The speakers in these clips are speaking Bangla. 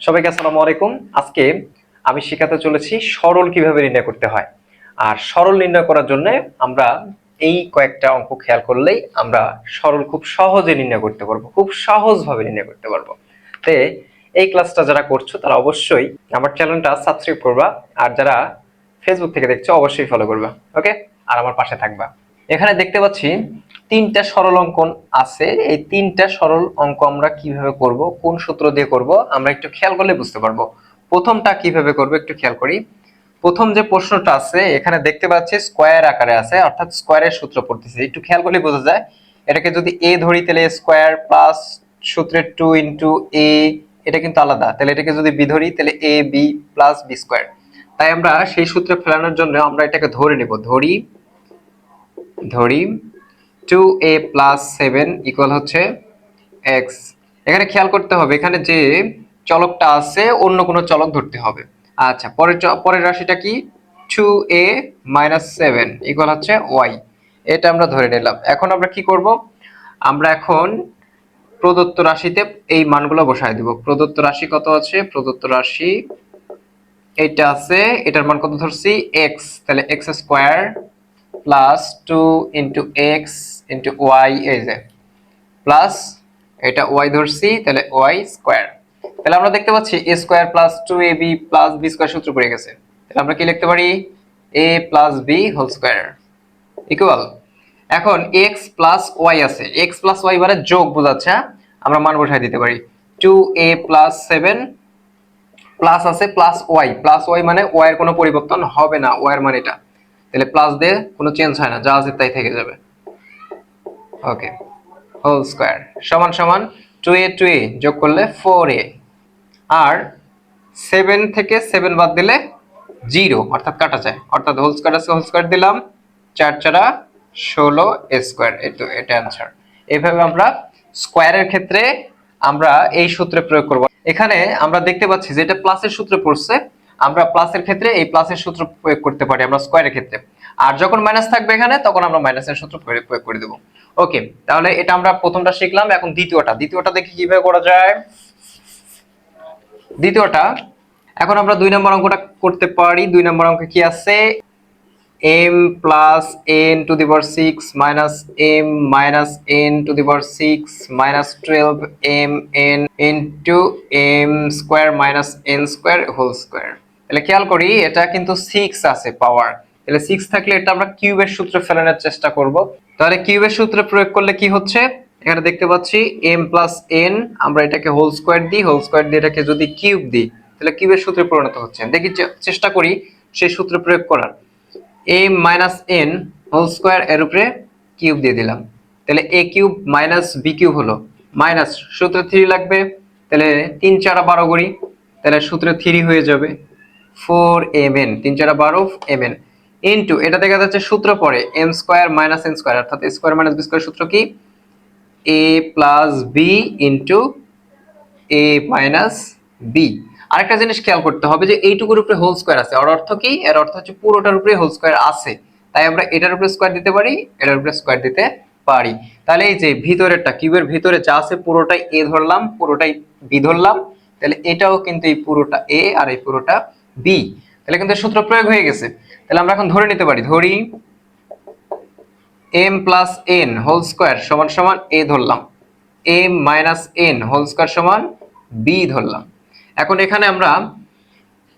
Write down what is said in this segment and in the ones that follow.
সবাইকে আসসালামু আলাইকুম। আজকে আমি শেখাতে চলেছি সরল কিভাবে নির্ণয় করতে হয়। আর সরল নির্ণয় করার জন্য আমরা এই কয়েকটা অঙ্ক খেয়াল করলেই আমরা সরল খুব সহজে নির্ণয় করতে পারবো, খুব সহজভাবে নির্ণয় করতে পারবো। তে এই ক্লাসটা যারা করছো তারা অবশ্যই আমার চ্যানেলটা সাবস্ক্রাইব করবা, আর যারা ফেসবুক থেকে দেখছো অবশ্যই ফলো করবা। ওকে, আর আমার পাশে থাকবা। এখানে দেখতে পাচ্ছি তিনটা সরল অঙ্কন আছে। এই তিনটা সরল অঙ্ক আমরা কিভাবে করব, কোন সূত্র দিয়ে করব, আমরা একটু খেয়াল করলে বুঝতে পারবো। প্রথমটা কিভাবে করব একটু খেয়াল করি। প্রথম যে প্রশ্নটা আছে এখানে দেখতে পাচ্ছি স্কয়ার আকারে আছে, অর্থাৎ স্কয়ারের সূত্র পড়তেছে। একটু খেয়াল করলে বোঝা যায়। এটাকে যদি এ ধরি তাহলে স্কয়ার প্লাস সূত্রের 2 ইনটু এ, এটা কিন্তু আলাদা। তাহলে এটাকে যদি বি ধরি তাহলে A B plus B square. তাই আমরা সেই সূত্রে ফেলানোর জন্য আমরা এটাকে ধরে নিব। ধরি ধরি 2a প্লাস 7 ইকুয়াল হচ্ছে x। এখানে খেয়াল করতে হবে, এখানে যে চলকটা আছে অন্য কোনো চলক ধরতে হবে। আচ্ছা, পরের রাশিটা কি? 2a মাইনাস 7 ইকুয়াল হচ্ছে y। এটা আমরা ধরে নিলাম। এখন আমরা কি করব? আমরা এখন প্রদত্ত রাশিতে এই মানগুলো বসায় দিব। প্রদত্ত রাশি কত আছে? প্রদত্ত রাশি এটা আছে, এটার মান কত ধরছি? x। তাহলে x square plus 2 into x into y, এই যে প্লাস এটা y ধরছি, তাহলে y স্কয়ার। তাহলে আমরা দেখতে পাচ্ছি a square plus 2ab plus b square সূত্র পড়ে গেছে। তাহলে আমরা কি লিখতে পারি? a plus b whole square equal, এখন x প্লাস y আছে, x প্লাস y মানে যোগ বোঝাচ্ছে, আমরা মান বসায় দিতে পারি। 2a প্লাস 7 প্লাস আছে প্লাস y মানে y এর কোনো পরিবর্তন হবে না, y এর মান এটা। তাহলে প্লাস দিয়ে কোনো চেঞ্জ হয় না, যা আছে তাই থেকে যাবে। ওকে, হোল স্কয়ার সমান সমান 2a যোগ করলে 4a, আর 7 থেকে 7 বাদ দিলে 0, অর্থাৎ কাটা যায়। অর্থাৎ হোল স্কয়ার আছে, হোল স্কয়ার দিলাম, 4 4 16 a স্কয়ার। এই তো এটা आंसर। এইভাবে আমরা স্কয়ারের ক্ষেত্রে আমরা এই সূত্রে প্রয়োগ করব। এখানে আমরা দেখতে পাচ্ছি যে এটা প্লাসের সূত্রে পড়ছে, আমরা প্লাসের ক্ষেত্রে এই প্লাসের সূত্র প্রয়োগ করতে পারি আমরা স্কয়ারের ক্ষেত্রে। আর যখন মাইনাস থাকবে এখানে তখন আমরা মাইনাসের সূত্র প্রয়োগ করে দেব। ওকে, তাহলে এটা আমরা প্রথমটা শিখলাম। এখন দ্বিতীয়টা দেখি কিভাবে করা যায়। দ্বিতীয়টা, এখন আমরা 2 নম্বর অঙ্কটা করতে পারি। 2 নম্বর অঙ্কে কি আছে? m plus n to the power 6 minus m minus n to the power 6 minus 12 m n into m square minus n square whole square। তাহলে খেয়াল করি এটা কিন্তু 6 আছে পাওয়ার। তাহলে 6 থাকলে এটা আমরা কিউবের সূত্রে ফেলানোর চেষ্টা করব। তাহলে কিউবের সূত্রে প্রয়োগ করলে কি হচ্ছে? এখানে দেখতে পাচ্ছি m plus n, আমরা এটাকে হোল স্কয়ার দিই, হোল স্কয়ার দিয়ে এটাকে যদি কিউব দিই তাহলে কিউবের সূত্রে পরিণত হচ্ছে। দেখি চেষ্টা করি সেই সূত্র প্রয়োগ করার। a minus n whole square এর উপরে কিউব দিয়ে দিলাম, তাহলে a cube minus b cube হলো। মাইনাস সূত্রে 3 লাগবে, তাহলে 3 4 12 করি, তাহলে সূত্রে 3 হয়ে যাবে 4mn। 3 4 12 mn ইনটু এটা দেখা যাচ্ছে সূত্র পরে m square minus n square, অর্থাৎ a square minus b square সূত্র কি? a plus b into a minus b। আরেকটা জিনিস খেয়াল করতে হবে যে এইটুকুর উপরে হোল স্কয়ার আছে, এর অর্থ কি? এর অর্থ হচ্ছে পুরোটার উপরে হোল স্কয়ার আছে, তাই আমরা এটার উপরে স্কয়ার দিতে পারি, এটার উপরে স্কয়ার দিতে পারি। তাহলে এই যে ভিতরেরটা, কিউবের ভিতরে যা আছে পুরোটাই a ধরলাম, পুরোটাই b ধরলাম, তাহলে এটাও কিন্তু এই পুরোটা a আর এই পুরোটা b। তাহলে কিন্তু সূত্র প্রয়োগ হয়ে গেছে। তাহলে আমরা এখন ধরে নিতে পারি, ধরি m plus n whole square সমান সমান a ধরলাম, m minus n whole square সমান b ধরলাম। এখন এখানে আমরা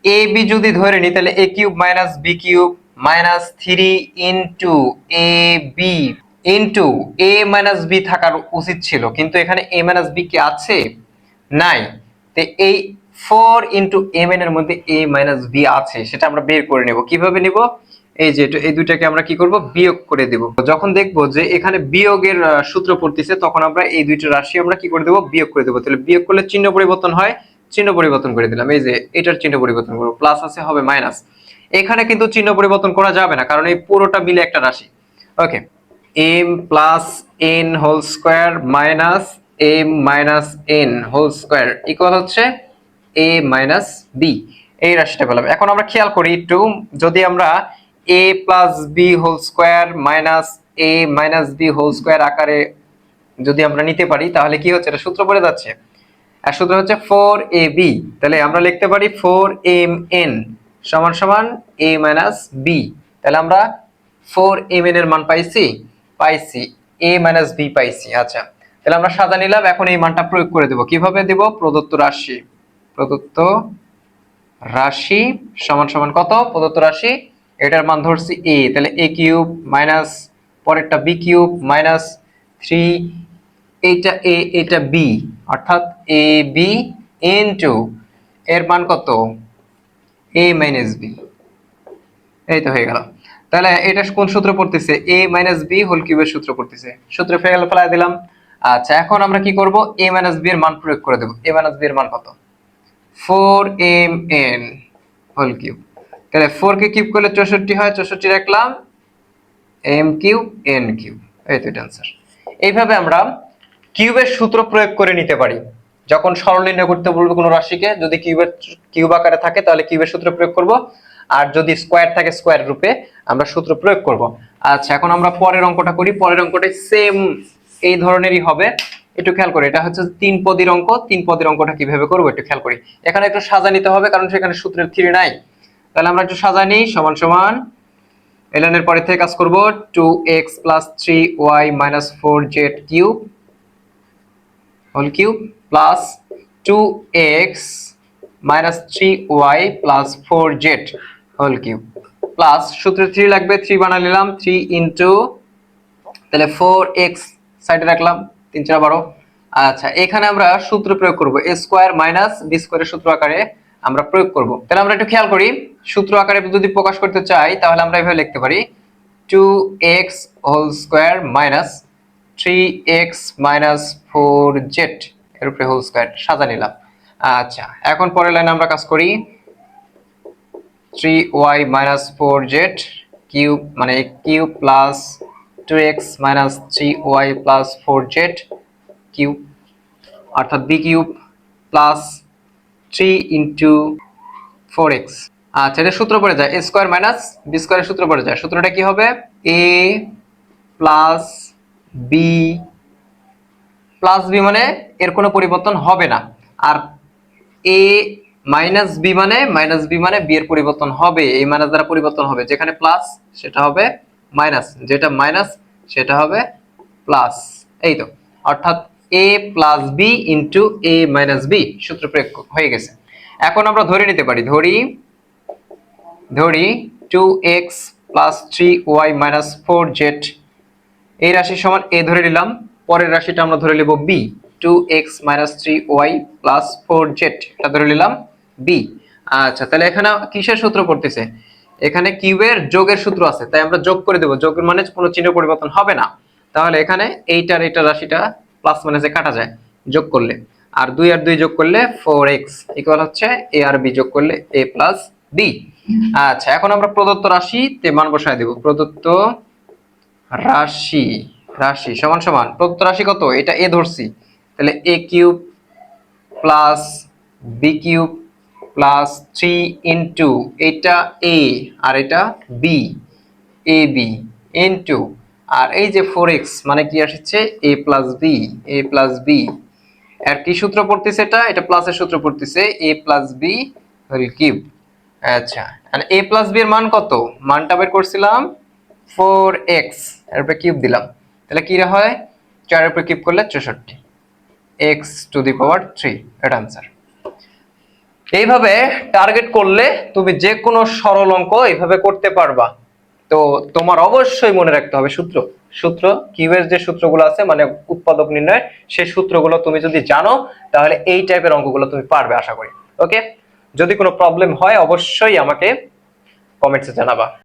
a b যদি ধরে নিই তাহলে a cube minus b cube minus 3 into a b into a minus b থাকার উচিত ছিল, কিন্তু এখানে a মাইনাস b কি আছে? নাই। তো এই 4 ইনটু m n এর মধ্যে a মাইনাস b আছে, সেটা আমরা বের করে নেব। কিভাবে নেব? এই যে এই দুইটাকে আমরা কি করব? বিয়োগ করে দেব। যখন দেখব যে এখানে বিয়োগের সূত্র পড়তেছে তখন আমরা এই দুইটা রাশি আমরা কি করে দেব? বিয়োগ করে দেব। তাহলে বিয়োগ করলে চিহ্ন পরিবর্তন হয়, চিহ্ন পরিবর্তন করে দিলাম। এই যে এটার চিহ্ন পরিবর্তন করব, প্লাস আছে হবে মাইনাস। এখানে কিন্তু চিহ্ন পরিবর্তন করা যাবে না, কারণ এই পুরোটা মিলে একটা রাশি। Okay, m plus n whole square minus m minus n whole square equal হচ্ছে a মাইনাস b। এই রাশিটা পেলাম। এখন আমরা খেয়াল করি একটু, যদি আমরা a plus b whole square minus a minus b whole square আকারে যদি আমরা নিতে পারি তাহলে কি হচ্ছে? এটা সূত্র পড়ে যাচ্ছে এর সূত্র হচ্ছে 4ab। তাহলে আমরা লিখতে পারি 4mn সমান সমান a মাইনাস b। তাহলে আমরা 4mn এর মান পাইছি a মাইনাস b পাইছি। আচ্ছা, তাহলে আমরা সাজা নিলাম। এখন এই মানটা প্রয়োগ করে দেব। কিভাবে দেব? প্রদত্ত রাশি সমান সমান কত? প্রদত্ত রাশি এটার মান ধরছি a, তাহলে a কিউব মাইনাস পরেরটা b কিউব মাইনাস 3 এইটা a এটা b, অর্থাৎ ab ইনটু এর মান কত? a minus b। এই তো হয়ে গেল। তাহলে এটা কোন সূত্র পড়তেছে? a মাইনাস b হোল কিউবের সূত্র পড়তেছে। সূত্রে ফেলাই দিলাম। আচ্ছা, এখন আমরা কি করব? a মাইনাস b এর মান প্রয়োগ করে দেব। a মাইনাস b এর মান কত? 4mn whole cube. তাহলে 4 কে কিউব করলে 64 হয়, 64 রাখলাম m কিউব n কিউব। এই তো आंसर। এইভাবে আমরা কিউবের সূত্র প্রয়োগ করে নিতে পারি। যখন সরল নির্ণয় করতে বলবে কোনো রাশিকে, যদি কিউব আকারে থাকে তাহলে কিউবের সূত্র প্রয়োগ করব, আর যদি স্কয়ার থাকে স্কয়ার রূপে আমরা সূত্র প্রয়োগ করব। আচ্ছা, এখন আমরা পরের অঙ্কটা করি। পরের অঙ্কটা সেম এই ধরনেরই হবে। একটু খেয়াল করি, এটা হচ্ছে তিন পদীর অঙ্ক। তিন পদীর অঙ্কটা কিভাবে করব একটু খেয়াল করি। এখানে একটু সাজা নিতে হবে, কারণ সেখানে সূত্রের থিওরি নাই। তাহলে আমরা একটু সাজা নিই। সমান সমান ln এর পরে থেকে কাজ করব 2x 3y 4z cube whole cube plus 2x 3y 4z whole cube plus সূত্রে 3 লাগবে, 3 বানাই নিলাম, 3 ইনটু তাহলে 4x সাইডে রাখলাম, 3 4 12। আচ্ছা, এখানে আমরা সূত্র প্রয়োগ করব a স্কয়ার মাইনাস b স্কয়ারের সূত্র আকারে আমরা প্রয়োগ করব। তাহলে আমরা একটু খেয়াল করি, সূত্র আকারে যদি প্রকাশ করতে চাই তাহলে আমরা এভাবে লিখতে পারি 2x whole square minus 3x 4z এর উপরে হোল স্কয়ার সাজা নিলাম। আচ্ছা, এখন পরের লাইনে আমরা কাজ করি 3y 4z কিউব মানে cube plus 2x 3y 4z cube অর্থাৎ b cube plus 3 into 4x। আচ্ছা, এটা সূত্র পড়ে যায় a স্কয়ার মাইনাস b স্কয়ারের সূত্র পড়ে যায়। সূত্রটা কি হবে? a প্লাস b মানে এর কোনো পরিবর্তন হবে না, আর a মাইনাস b মানে b এর পরিবর্তন হবে, এই মাইনাস দ্বারা পরিবর্তন হবে। যেখানে প্লাস সেটা হবে মাইনাস, যেটা মাইনাস সেটা হবে প্লাস। এই তো, অর্থাৎ a plus b into a minus b সূত্র প্রয়োগ হয়ে গেছে। এখন আমরা ধরে নিতে পারি, ধরি 2x 3y 4z এই রাশি সমান a ধরে নিলাম। পরের রাশিটা আমরা ধরে নেব b, 2x 3y 4z এটা ধরে নিলাম b। আচ্ছা, তাহলে এখানে কিসের সূত্র পড়তেছে? এখানে কিউবের যোগের সূত্র আছে, তাই আমরা যোগ করে দেব। যোগের মানে কোনো চিহ্ন পরিবর্তন হবে না। তাহলে এখানে এইটার এটা রাশিটা প্লাস মাইনাসে কাটা যায় যোগ করলে, আর 2 আর 2 যোগ করলে 4x ইকুয়াল হচ্ছে a আর b যোগ করলে a প্লাস b। আচ্ছা, এখন আমরা প্রদত্ত রাশিতে মান বসায় দেব। প্রদত্ত রাশি সমান সমান প্রদত্ত রাশি কত? এটা a ধরছি, তাহলে a cube plus b cube plus 3 into এটা a আর এটা b ab ইনটু আর এই যে 4x মানে কি আসছে a প্লাস b আর কি সূত্র পড়তেছে? এটা প্লাসের সূত্র পড়তেছে a plus b whole cube. আচ্ছা, আর a প্লাস b এর মান কত? মানটা বের করছিলাম 4x এর উপরে কিউব দিলাম, তাহলে কি হয়? 4 এর উপরে কিউব করলে 64 x টু দি পাওয়ার 3 এটা आंसर। এইভাবে টার্গেট করলে তুমি যে কোনো সরল অঙ্ক এইভাবে করতে পারবা। তো তোমার অবশ্যই মনে রাখতে হবে সূত্র কিউবের যে সূত্রগুলো আছে মানে উৎপাদক নির্ণয়, সেই সূত্রগুলো তুমি যদি জানো তাহলে এই টাইপের অঙ্কগুলো তুমি পারবে আশা করি। ওকে, যদি কোনো প্রবলেম হয় অবশ্যই আমাকে কমেন্টসে জানাবা।